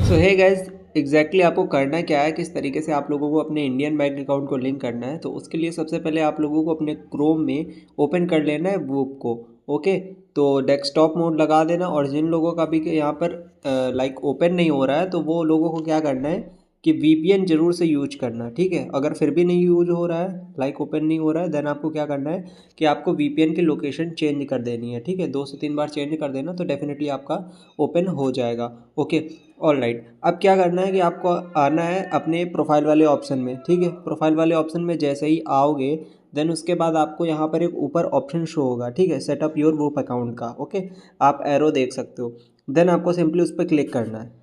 सो hey guys, exactly आपको करना क्या है, किस तरीके से आप लोगों को अपने इंडियन बैंक अकाउंट को लिंक करना है। तो उसके लिए सबसे पहले आप लोगों को अपने क्रोम में ओपन कर लेना है वूप को। ओके, तो डेस्कटॉप मोड लगा देना। और जिन लोगों का भी यहाँ पर लाइक ओपन नहीं हो रहा है, तो वो लोगों को क्या करना है कि वीपीएन जरूर से यूज करना। ठीक है, अगर फिर भी नहीं यूज हो रहा है, लाइक ओपन नहीं हो रहा है, देन आपको क्या करना है कि आपको वीपीएन की लोकेशन चेंज कर देनी है। ठीक है, 2 से 3 बार चेंज कर देना तो डेफिनेटली आपका ओपन हो जाएगा। Okay, all right. अब क्या करना है कि आपको आना है अपने प्रोफाइल वाले ऑप्शन में। ठीक है, प्रोफाइल वाले ऑप्शन में जैसे ही आओगे, देन उसके बाद आपको यहाँ पर एक ऊपर ऑप्शन शो होगा। ठीक है, सेटअप योर वूप अकाउंट का। ओके, आप एरो देख सकते हो। देन आपको सिंपली उस पर क्लिक करना है।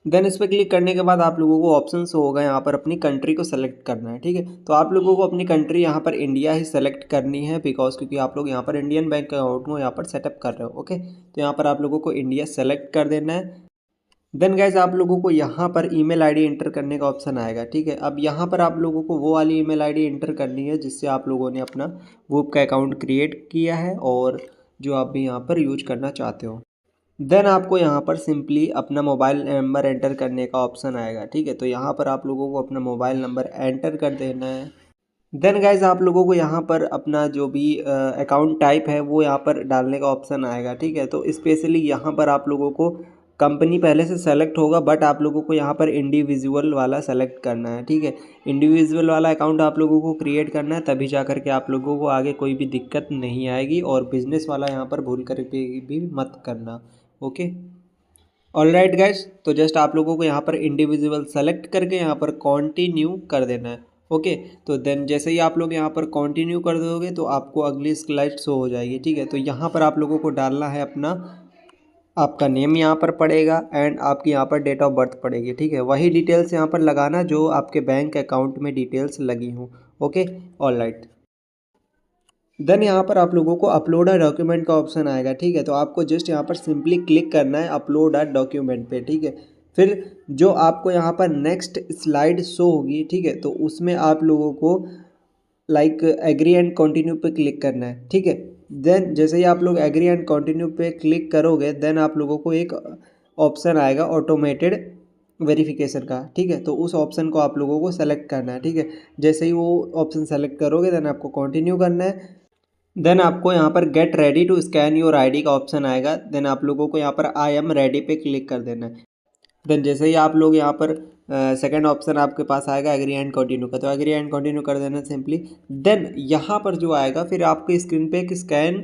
देन इस पर क्लिक करने के बाद आप लोगों को ऑप्शन होगा यहाँ पर अपनी कंट्री को सेलेक्ट करना है। ठीक है, तो आप लोगों को अपनी कंट्री यहाँ पर इंडिया ही सेलेक्ट करनी है, बिकॉज क्योंकि आप लोग यहाँ पर इंडियन बैंक अकाउंट को यहाँ पर सेटअप कर रहे हो। ओके, तो यहाँ पर आप लोगों को इंडिया सेलेक्ट कर देना है। देन गाइज आप लोगों को यहाँ पर ईमेल आईडी एंटर करने का ऑप्शन आएगा। ठीक है, अब यहाँ पर आप लोगों को वो वाली ईमेल आईडी एंटर करनी है जिससे आप लोगों ने अपना वूप का अकाउंट क्रिएट किया है और जो आप भी यहाँ पर यूज करना चाहते हो। देन आपको यहाँ पर सिंपली अपना मोबाइल नंबर एंटर करने का ऑप्शन आएगा। ठीक है, तो यहाँ पर आप लोगों को अपना मोबाइल नंबर एंटर कर देना है। देन गाइज आप लोगों को यहाँ पर अपना जो भी अकाउंट टाइप है वो यहाँ पर डालने का ऑप्शन आएगा। ठीक है, तो स्पेशली यहाँ पर आप लोगों को कंपनी पहले से सेलेक्ट होगा, बट आप लोगों को यहाँ पर इंडिविजुअल वाला सेलेक्ट करना है। ठीक है, इंडिविजुअल वाला अकाउंट आप लोगों को क्रिएट करना है, तभी जा कर के आप लोगों को आगे कोई भी दिक्कत नहीं आएगी। और बिजनेस वाला यहाँ पर भूल कर भी मत करना। ओके, ऑल राइट गाइज, तो जस्ट आप लोगों को यहाँ पर इंडिविजुअल सेलेक्ट करके यहाँ पर कंटिन्यू कर देना है। ओके, तो देन जैसे ही आप लोग यहाँ पर कंटिन्यू कर दोगे तो आपको अगली स्लाइड शो हो जाएगी। ठीक है, तो यहाँ पर आप लोगों को डालना है अपना, आपका नेम यहाँ पर पड़ेगा एंड आपकी यहाँ पर डेट ऑफ बर्थ पड़ेगी। ठीक है, वही डिटेल्स यहाँ पर लगाना जो आपके बैंक अकाउंट में डिटेल्स लगी हों। Okay, all right. देन यहाँ पर आप लोगों को अपलोड अ डॉक्यूमेंट का ऑप्शन आएगा। ठीक है, तो आपको जस्ट यहाँ पर सिंपली क्लिक करना है अपलोड अ डॉक्यूमेंट पे। ठीक है, फिर जो आपको यहाँ पर नेक्स्ट स्लाइड शो होगी, ठीक है, तो उसमें आप लोगों को लाइक एग्री एंड कंटिन्यू पे क्लिक करना है। ठीक है, देन जैसे ही आप लोग एग्री एंड कंटिन्यू पे क्लिक करोगे, देन आप लोगों को एक ऑप्शन आएगा ऑटोमेटेड वेरिफिकेशन का। ठीक है, तो उस ऑप्शन को आप लोगों को सेलेक्ट करना है। ठीक है, जैसे ही वो ऑप्शन सेलेक्ट करोगे, देन आपको कंटिन्यू करना है। देन आपको यहाँ पर get ready to scan your ID का ऑप्शन आएगा। देन आप लोगों को यहाँ पर आई एम रेडी पे क्लिक कर देना है। देन जैसे ही आप लोग यहाँ पर सेकंड ऑप्शन आपके पास आएगा एग्री एंड कंटिन्यू का, तो एग्री एंड कंटिन्यू कर देना सिंपली। देन यहाँ पर जो आएगा फिर आपके स्क्रीन पे एक स्कैन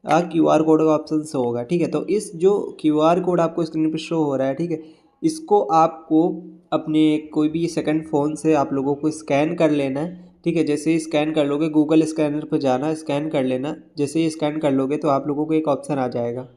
क्यूआर कोड का ऑप्शन शो होगा। ठीक है, तो इस जो क्यूआर कोड आपको स्क्रीन पे शो हो रहा है, ठीक है, इसको आपको अपने कोई भी सेकंड फ़ोन से आप लोगों को स्कैन कर लेना है। ठीक है, जैसे ही स्कैन कर लोगे, गूगल स्कैनर पर जाना, स्कैन कर लेना। जैसे ही स्कैन कर लोगे तो आप लोगों को एक ऑप्शन आ जाएगा,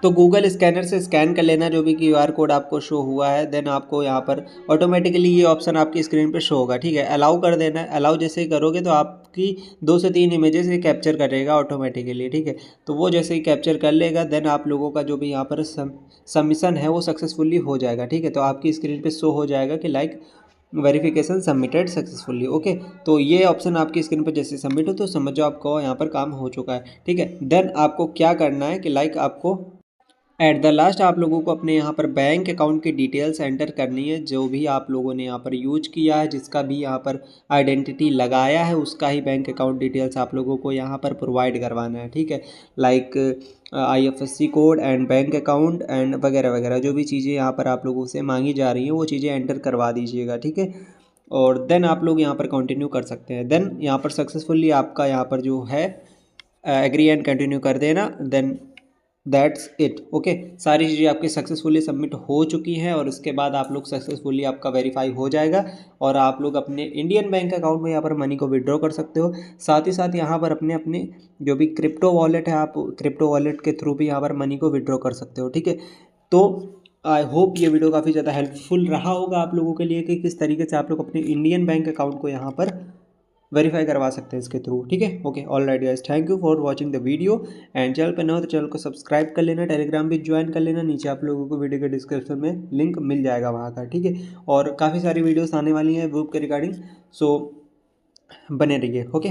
तो गूगल स्कैनर से स्कैन कर लेना जो भी क्यूआर कोड आपको शो हुआ है। देन आपको यहाँ पर ऑटोमेटिकली ये ऑप्शन आपकी स्क्रीन पे शो होगा। ठीक है, अलाउ कर देना है। अलाउ जैसे ही करोगे तो आपकी 2 से 3 इमेजेस ये कैप्चर करेगा ऑटोमेटिकली। ठीक है, तो वो जैसे ही कैप्चर कर लेगा, देन आप लोगों का जो भी यहाँ पर सबमिशन है वो सक्सेसफुली हो जाएगा। ठीक है, तो आपकी स्क्रीन पर शो हो जाएगा कि like verification submitted successfully. Okay, तो ये ऑप्शन आपकी स्क्रीन पर जैसे सबमिट हो तो समझ जाओ आपको यहाँ पर काम हो चुका है। ठीक है, देन आपको क्या करना है कि लाइक आपको एट द लास्ट आप लोगों को अपने यहाँ पर बैंक अकाउंट की डिटेल्स एंटर करनी है, जो भी आप लोगों ने यहाँ पर यूज किया है, जिसका भी यहाँ पर आइडेंटिटी लगाया है, उसका ही बैंक अकाउंट डिटेल्स आप लोगों को यहाँ पर प्रोवाइड करवाना है। ठीक है, like IFSC code and bank account and वगैरह वगैरह जो भी चीज़ें यहाँ पर आप लोगों से मांगी जा रही हैं वो चीज़ें एंटर करवा दीजिएगा। ठीक है, और देन आप लोग यहाँ पर कंटिन्यू कर सकते हैं। देन यहाँ पर सक्सेसफुली आपका यहाँ पर जो है एग्री एंड कंटिन्यू कर देना। Then that's it. ओके, सारी चीज़ें आपकी सक्सेसफुली सबमिट हो चुकी हैं और उसके बाद आप लोग सक्सेसफुली आपका वेरीफाई हो जाएगा और आप लोग अपने इंडियन बैंक अकाउंट में यहाँ पर मनी को विड्रॉ कर सकते हो। साथ ही साथ यहाँ पर अपने अपने जो भी क्रिप्टो वॉलेट है, आप क्रिप्टो वॉलेट के थ्रू भी यहाँ पर मनी को विड्रॉ कर सकते हो। ठीक है, तो आई होप ये वीडियो काफ़ी ज़्यादा हेल्पफुल रहा होगा आप लोगों के लिए कि किस तरीके से आप लोग अपने इंडियन बैंक अकाउंट को यहाँ पर वेरीफाई करवा सकते हैं इसके थ्रू। ठीक है, okay, all right guys, thank you for watching the video and channel पर न हो तो चैनल को सब्सक्राइब कर लेना, टेलीग्राम भी ज्वाइन कर लेना, नीचे आप लोगों को वीडियो के डिस्क्रिप्शन में लिंक मिल जाएगा वहाँ का। ठीक है, और काफ़ी सारी वीडियोस आने वाली हैं वूप के रिगार्डिंग, सो बने रहिए। ओके।